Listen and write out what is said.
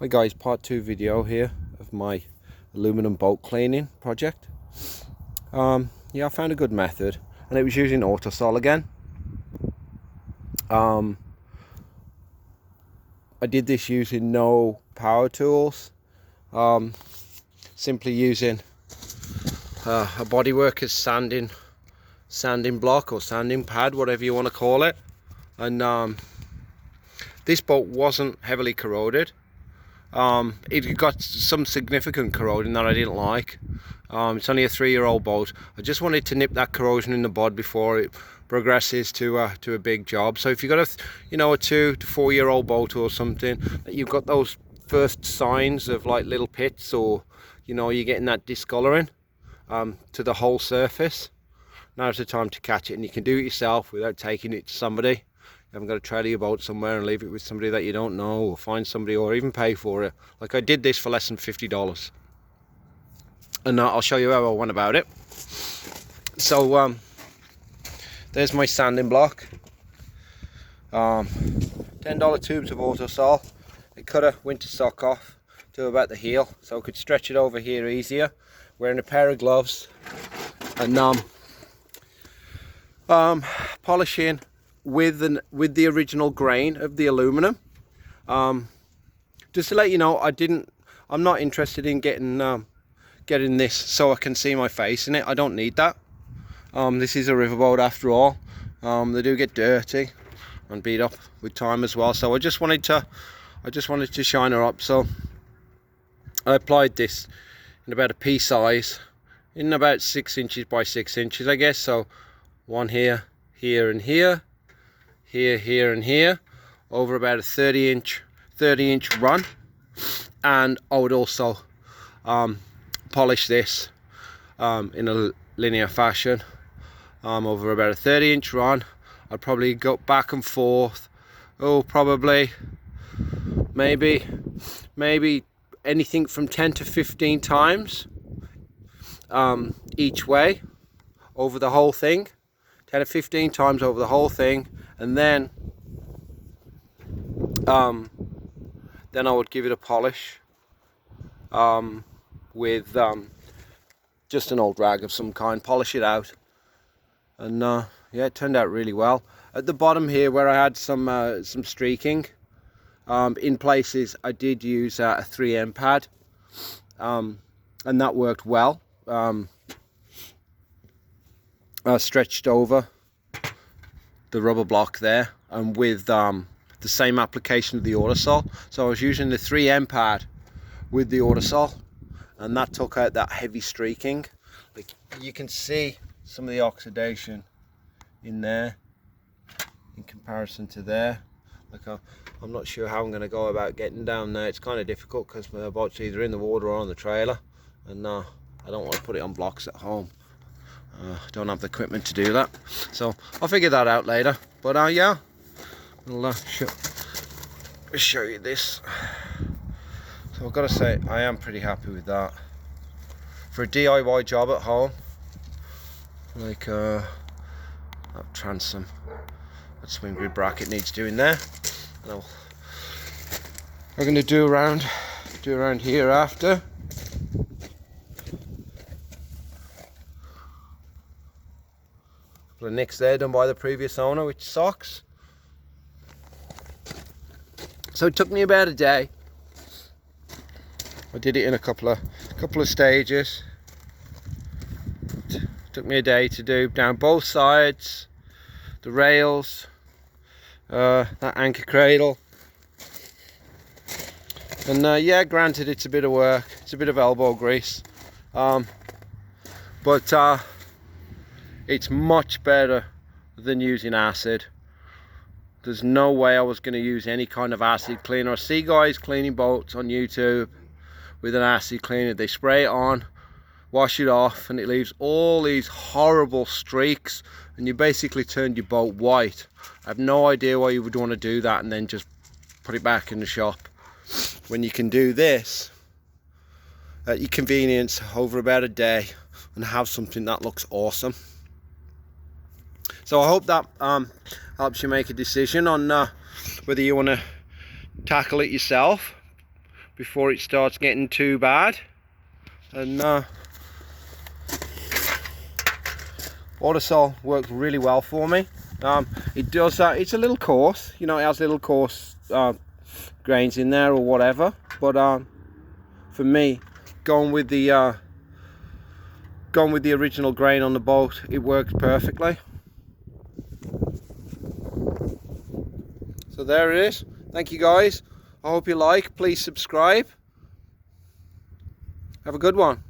Hi guys, part 2 video here of my aluminum bolt cleaning project. Yeah, I found a good method and it was using Autosol again. I did this using no power tools, simply using a Bodyworkers sanding block or sanding pad, whatever you want to call it. And this bolt wasn't heavily corroded. It got some significant corrosion that I didn't like. It's only a 3-year-old bolt. I just wanted to nip that corrosion in the bud before it progresses to a big job. So if you've got a 2 to 4-year-old bolt or something, that you've got those first signs of like little pits, or you're getting that discoloring to the whole surface, now's the time to catch it. And you can do it yourself without taking it to somebody. You haven't got to trailer your boat somewhere and leave it with somebody that you don't know, or find somebody, or even pay for it. Like I did this for less than $50, and I'll show you how I went about it. So there's my sanding block. $10 tubes of Autosol. I cut a winter sock off to about the heel, so I could stretch it over here easier. Wearing a pair of gloves, and polishing with the original grain of the aluminum. Just to let you know, I'm not interested in getting this so I can see my face in it. I don't need that. This is a riverboat after all. They do get dirty and beat up with time as well, so I just wanted to shine her up. So I applied this in about a pea size, in about 6 inches by 6 inches, I guess. So one here, here and here, here and here, over about a 30 inch run. And I would also polish this in a linear fashion over about a 30-inch run. I'd probably go back and forth, probably maybe anything from 10 to 15 times each way over the whole thing. 10 to 15 times over the whole thing, and then I would give it a polish with just an old rag of some kind, polish it out, and yeah, it turned out really well. At the bottom here, where I had some streaking, in places I did use a 3M pad, and that worked well. Stretched over the rubber block there, and with the same application of the Autosol. So I was using the 3M pad with the Autosol, and that took out that heavy streaking. Like, you can see some of the oxidation in there in comparison to there. Like I'm not sure how I'm going to go about getting down there. It's kind of difficult because my boat's either in the water or on the trailer, and I don't want to put it on blocks at home. Don't have the equipment to do that, so I'll figure that out later. But yeah, I'll show you this. So I've got to say, I am pretty happy with that for a DIY job at home. Like that transom, that swing grid bracket needs doing there. And we're going to do around here after. The nicks there done by the previous owner, which sucks. So it took me about a day. I did it in a couple of stages. It took me a day to do down both sides, the rails, that anchor cradle, and yeah, granted, it's a bit of work, it's a bit of elbow grease, but it's much better than using acid. There's no way I was going to use any kind of acid cleaner. I see guys cleaning boats on YouTube with an acid cleaner. They spray it on, wash it off, and it leaves all these horrible streaks, and you basically turned your boat white. I have no idea why you would want to do that and then just put it back in the shop, when you can do this at your convenience over about a day and have something that looks awesome. So I hope that helps you make a decision on whether you want to tackle it yourself before it starts getting too bad. And Autosol works really well for me. It does that. It's a little coarse, you know, it has little coarse grains in there or whatever, but for me, going with the original grain on the bolt, it works perfectly. So there it is. Thank you guys. I hope you like. Please subscribe. Have a good one.